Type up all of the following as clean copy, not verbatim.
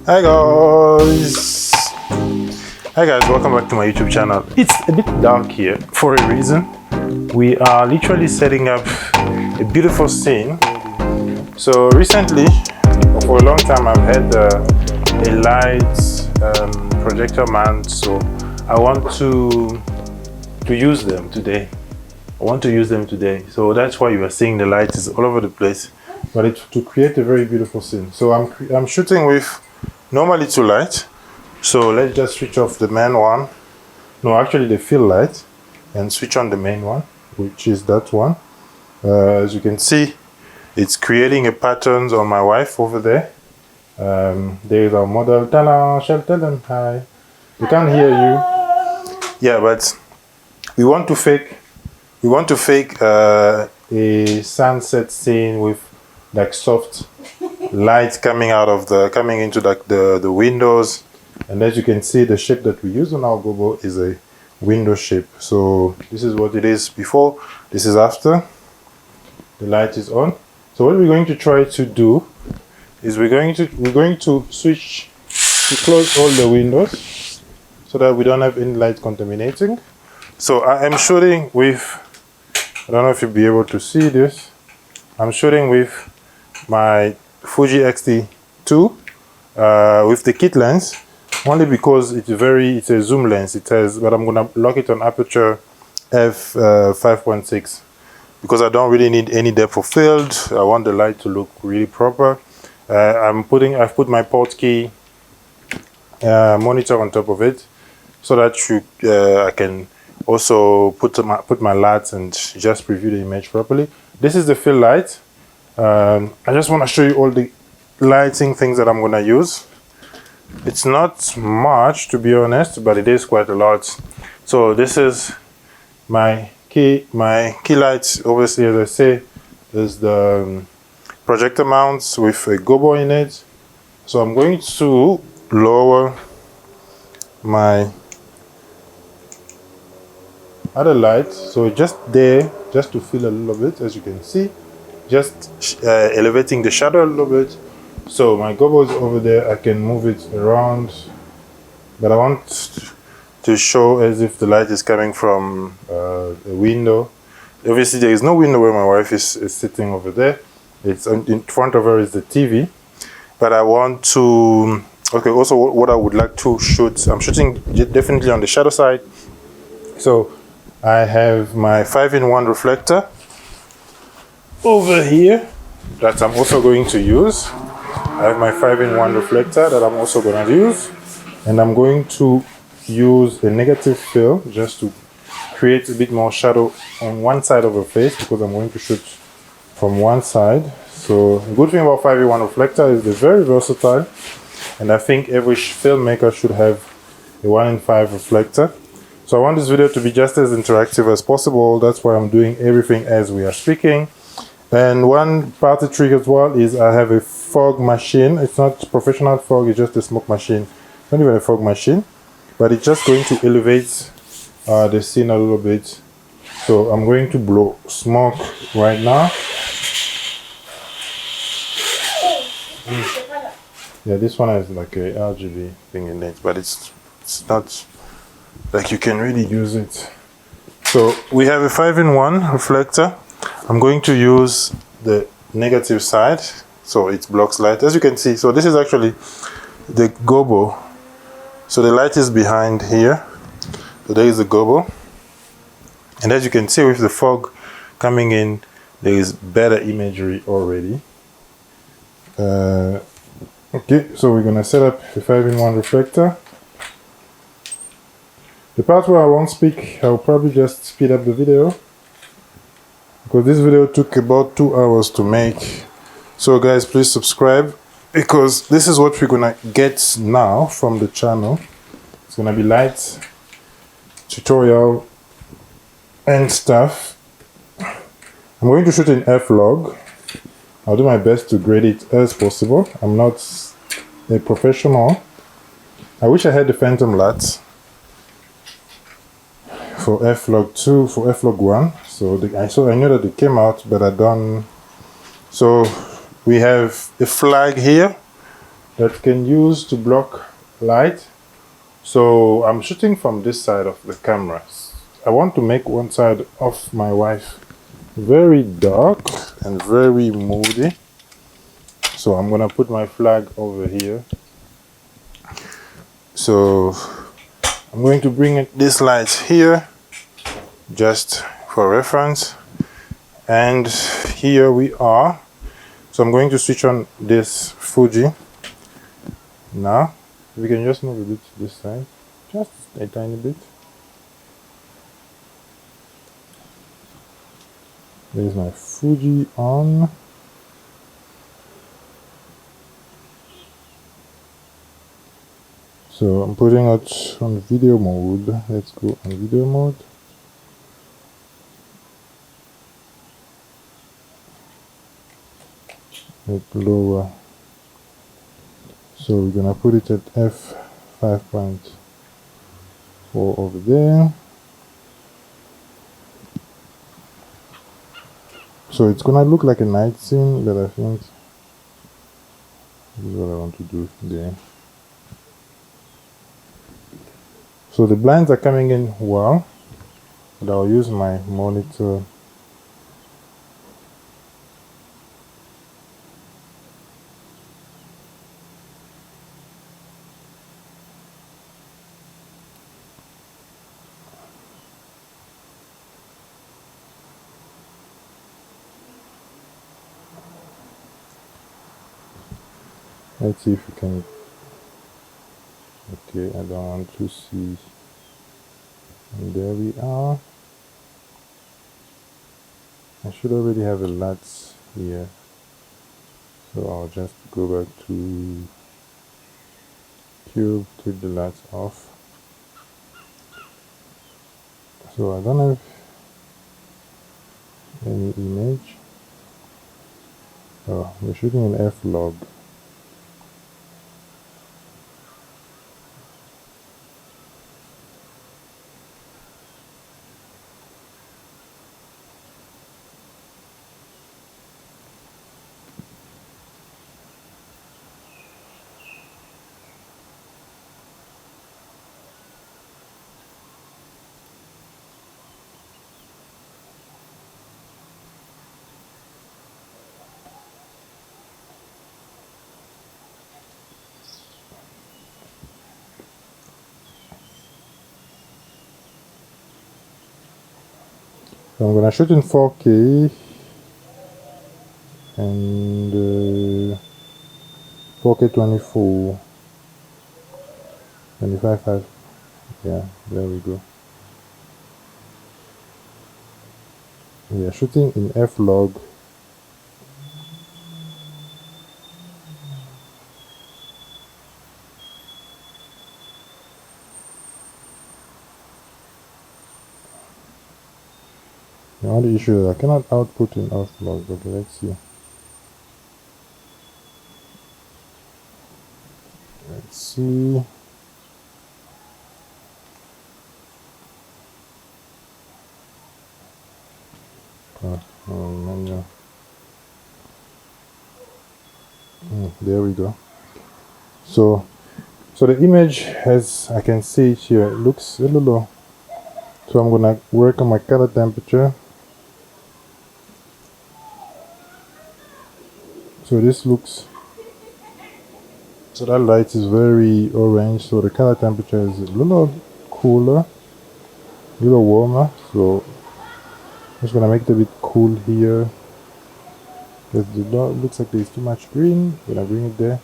Hi guys! Hi guys, welcome back to my YouTube channel. It's a bit dark here for a reason. We are literally setting up a beautiful scene. So recently, for a long time, I've had a light projector mount, so I want to use them today. So that's why you are seeing the lights all over the place. But it's to create a very beautiful scene. So I'm shooting with normally 2 lights. So let's just switch off the main one. No, actually the fill light, and switch on the main one, which is that one. As you can see, it's creating a pattern on my wife over there. There is our model. Ta-da! Shall tell them hi. We can't hear you. Yeah, but we want to fake a sunset scene with like soft light coming into like the windows. And as you can see, the shape that we use on our gobo is a window shape. So this is what it is before, this is after. The light is on. So what we're going to try to do is we're going to switch to close all the windows so that we don't have any light contaminating. So I am shooting with, I don't know if you'll be able to see this. I'm shooting with my Fuji X-T2 with the kit lens, only because it's a zoom lens. But I'm gonna lock it on aperture f5.6 because I don't really need any depth of field. I want the light to look really proper. I've put my portkey monitor on top of it so that I can also put my LUTs and just preview the image properly. This is the fill light. I just want to show you all the lighting things that I'm going to use. It's not much, to be honest, but it is quite a lot. So this is my key lights. Obviously, as I say, there's the projector mounts with a gobo in it. So I'm going to lower my other light, so just there, just to fill a little bit, as you can see, just elevating the shadow a little bit. So my gobo is over there, I can move it around, but I want to show as if the light is coming from a window. Obviously there is no window where my wife is sitting over there. It's in front of her is the TV, but I want to, okay, also what I would like to shoot, I'm shooting definitely on the shadow side. So I have my 5-in-1 reflector over here that I'm also going to use. I have my 5-in-1 reflector that I'm also going to use, and I'm going to use a negative fill just to create a bit more shadow on one side of the face because I'm going to shoot from one side. So the good thing about 5-in-1 reflector is they're very versatile, and I think every filmmaker should have a 1-in-5 reflector. So I want this video to be just as interactive as possible. That's why I'm doing everything as we are speaking. And one party trick as well is I have a fog machine. It's not professional fog, it's just a smoke machine. It's not even a fog machine, but it's just going to elevate the scene a little bit. So I'm going to blow smoke right now. Yeah, this one has like a RGB thing in it, but it's not like you can really use it. So we have a 5-in-1 reflector. I'm going to use the negative side, so it blocks light, as you can see. So this is actually the gobo. So the light is behind here. So there is the gobo, and as you can see with the fog coming in, there is better imagery already. Okay, so we're gonna set up the 5-in-1 reflector. The part where I won't speak, I'll probably just speed up the video because this video took about 2 hours to make. So guys, please subscribe because this is what we're gonna get now from the channel. It's gonna be light, tutorial and stuff. I'm going to shoot in f-log. I'll do my best to grade it as possible. I'm not a professional. I wish I had the phantom LUTs for f-log 2, for f-log 1. So I know that they came out, but I don't. So we have a flag here that can use to block light. So I'm shooting from this side of the camera. I want to make one side of my wife very dark and very moody. So I'm gonna put my flag over here. So I'm going to bring this light here just for reference, and here we are. So I'm going to switch on this Fuji now. We can just move a bit to this side, just a tiny bit. There's my Fuji on. So I'm putting it on video mode. Let's go on video mode. Let's lower. So we're gonna put it at f5.4 over there. So it's gonna look like a night scene, but I think this is what I want to do there. So the blinds are coming in well, but I'll use my monitor. Let's see if we can. Okay, I don't want to see. And there we are. I should already have a LUTs here, so I'll just go back to Cube, take the LUTs off. So I don't have any image. Oh, we're shooting an F-log. So I'm gonna shoot in 4K and 4K 24, 25.5. Yeah, there we go. We are shooting in F-log. The only issue is I cannot output in F-log. Okay, let's see. Let's see. No. There we go. So the image, as I can see it here, it looks a little low. So I'm gonna work on my color temperature. So this looks, so that light is very orange, so the color temperature is a little cooler, a little warmer. So I'm just gonna make it a bit cool here. Because it looks like there's too much green. I'm gonna bring it there.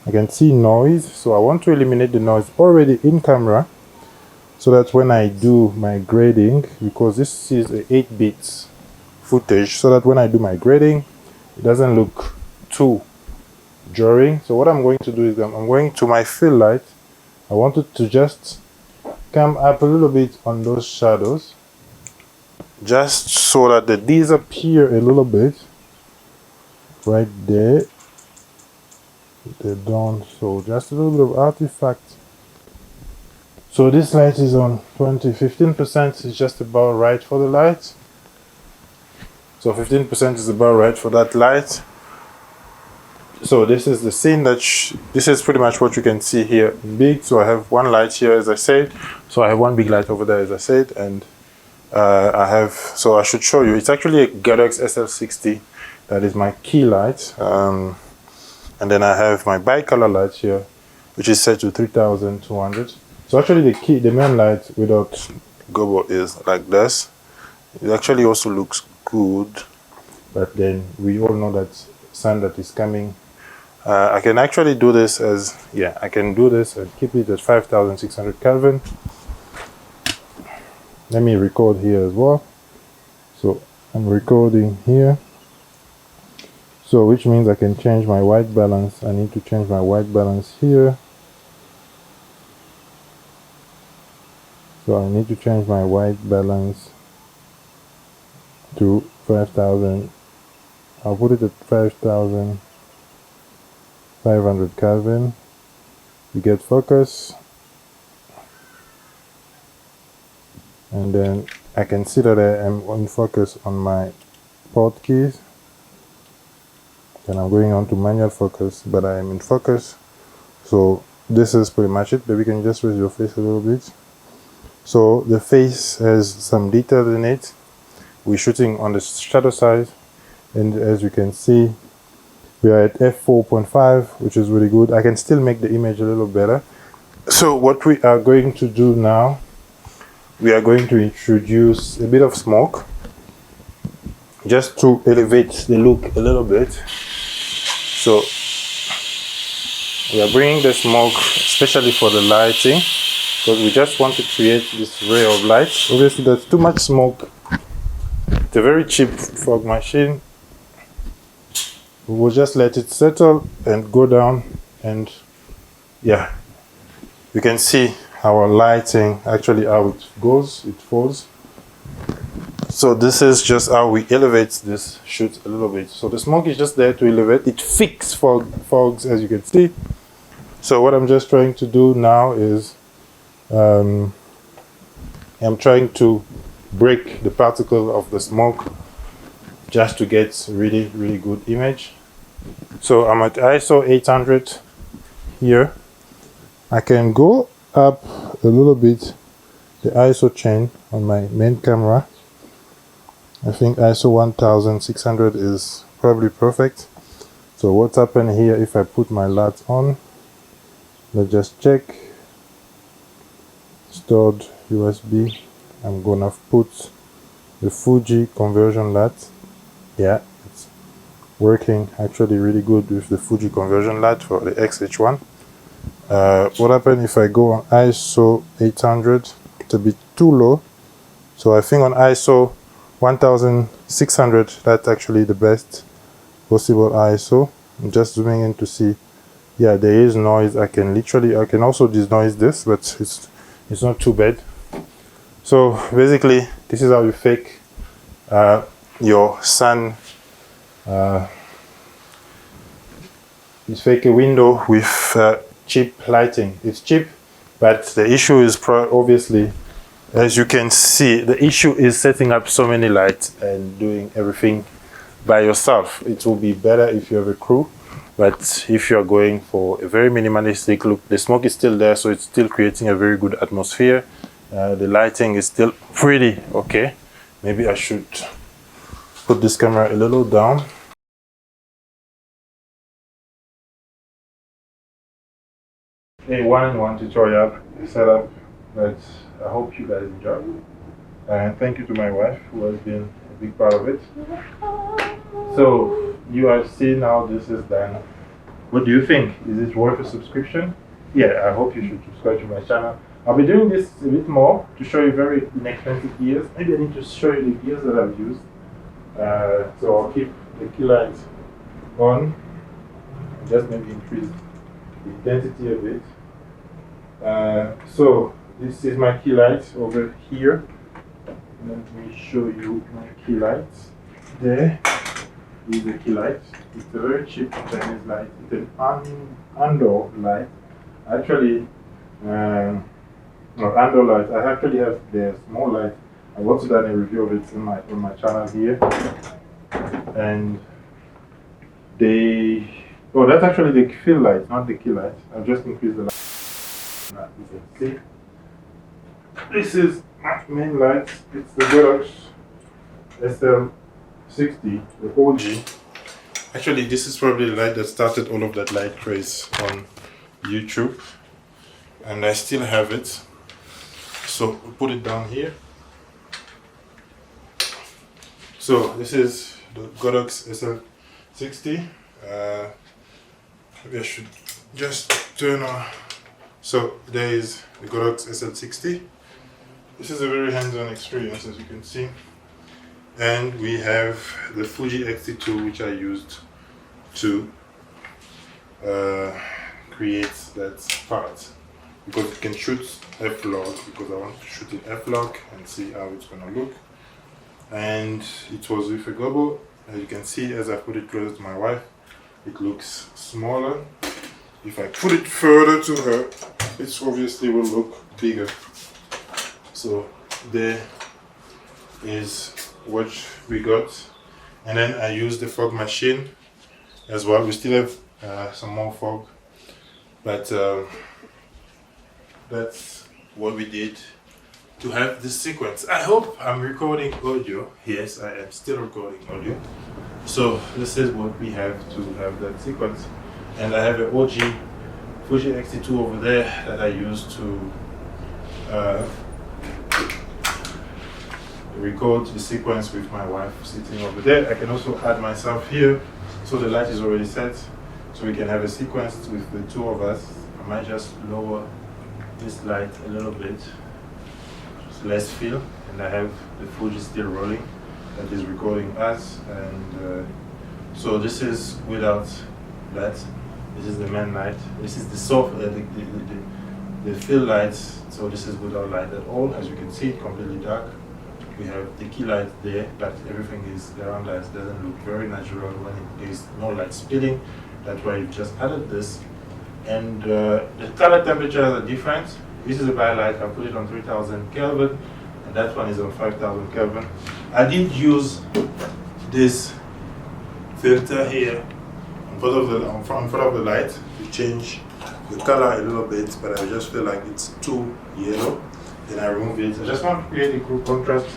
I can see noise, so I want to eliminate the noise already in camera, so that when I do my grading, because this is a 8 bits footage, so that when I do my grading, it doesn't look too jarring. So what I'm going to do is I'm going to my fill light. I want it to just come up a little bit on those shadows, just so that they disappear a little bit right there. They don't, so just a little bit of artifact. So this light is on 15% is just about right for the light. So 15% is about right for that light. So this is the scene this is pretty much what you can see here in big. So I have one light here, as I said. So I have one big light over there, as I said, and so I should show you. It's actually a Godox SL60. That is my key light. And then I have my bicolor light here, which is set to 3200. So actually the main light without gobo is like this. It actually also looks good, but then we all know that sun that is coming. I can actually do this I can do this and keep it at 5600 Kelvin. Let me record here as well. So I'm recording here. So which means I can change my white balance. I need to change my white balance here. So I need to change my white balance to 5000. I'll put it at 5500 Kelvin. You get focus. And then I can see that I am on focus on my port keys. Then I'm going on to manual focus, but I am in focus. So this is pretty much it. Baby, can you just raise your face a little bit? So the face has some detail in it. We're shooting on the shadow side, and as you can see, we are at f4.5, which is really good. I can still make the image a little better. So what we are going to do now, we are going to introduce a bit of smoke just to elevate the look a little bit. So we are bringing the smoke especially for the lighting, because we just want to create this ray of light. Obviously there's too much smoke. It's a very cheap fog machine. We will just let it settle and go down, and yeah, you can see our lighting, actually how it goes, it falls. So this is just how we elevate this shoot a little bit. So the smoke is just there to elevate. It fixes fogs, as you can see. So what I'm just trying to do now is I'm trying to break the particle of the smoke just to get really good image. So I'm at ISO 800 here. I can go up a little bit the ISO chain on my main camera. I think ISO 1600 is probably perfect. So what's happened here, if I put my LUT on, let's just check. Stored USB. I'm gonna put the Fuji conversion LUT. Yeah, it's working actually really good with the Fuji conversion LUT for the XH1. What happens if I go on ISO 800? It's a bit too low. So I think on ISO 1600, that's actually the best possible ISO. I'm just zooming in to see. Yeah, there is noise. I can also denoise this, but it's not too bad. So basically, this is how you fake your sun. You fake a window with cheap lighting. It's cheap, but the issue is obviously, as you can see, the issue is setting up so many lights and doing everything by yourself. It will be better if you have a crew, but if you're going for a very minimalistic look, the smoke is still there, so it's still creating a very good atmosphere. The lighting is still pretty okay. Maybe I should put this camera a little down. A one-in-one tutorial setup that I hope you guys enjoy. And thank you to my wife, who has been a big part of it. So you have seen how this is done. What do you think? Is it worth a subscription? Yeah, I hope you should subscribe to my channel. I'll be doing this a bit more to show you very inexpensive gears. Maybe I need to show you the gears that I've used. So I'll keep the key light on. Just maybe increase the intensity a bit. So this is my key light over here. Let me show you my key light. There is the key light. It's a very cheap Chinese light. It's an Andor light. Actually, Andor light. I actually have the small light. I've also done a review of it on my channel here, and they Oh, that's actually the fill light, not the key light. I've just increased the light. Now you can see. This is my main light. It's the Godox SL60, the OG. Actually, this is probably the light that started all of that light craze on YouTube, and I still have it. So we'll put it down here. So this is the Godox SL60. Maybe I should just turn on. So there is the Godox SL60. This is a very hands-on experience, as you can see. And we have the Fuji X-T2, which I used to create that part, because it can shoot F-log, because I want to shoot in F-log and see how it's gonna look. And it was with a gobo. As you can see, as I put it closer to my wife, it looks smaller. If I put it further to her, it obviously will look bigger. So there is what we got. And then I used the fog machine as well. We still have some more fog, but that's what we did to have this sequence. I hope I'm recording audio. Yes, I am still recording audio. So this is what we have to have that sequence. And I have an OG Fuji X-T2 over there that I used to record the sequence with my wife sitting over there. I can also add myself here. So the light is already set, so we can have a sequence with the two of us. I might just lower this light a little bit, just less fill, and I have the Fuji still rolling that is recording us. And so this is without that. This is the main light. This is the soft, the fill lights. So this is without light at all. As you can see, completely dark. We have the key light there, but everything is around us. Doesn't look very natural when there is no light spilling. That's why we just added this. And the color temperatures are different. This is a bi-light. I put it on 3000 Kelvin, and that one is on 5000 Kelvin. I did use this filter here in front of the light to change the color a little bit, but I just feel like it's too yellow. Then I remove it. I just want to create a cool contrast.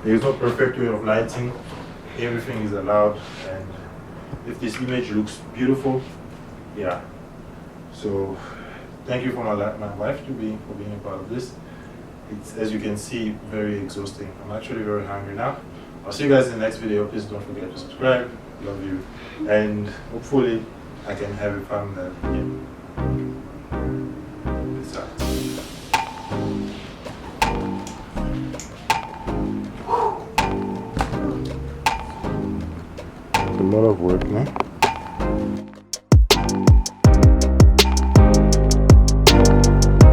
There is no perfect way of lighting. Everything is allowed, and if this image looks beautiful, yeah. So thank you for my wife for being a part of this. It's, as you can see, very exhausting. I'm actually very hungry now. I'll see you guys in the next video. Please don't forget to subscribe. Love you, and hopefully I can have a fun Peace out. A lot of work, no?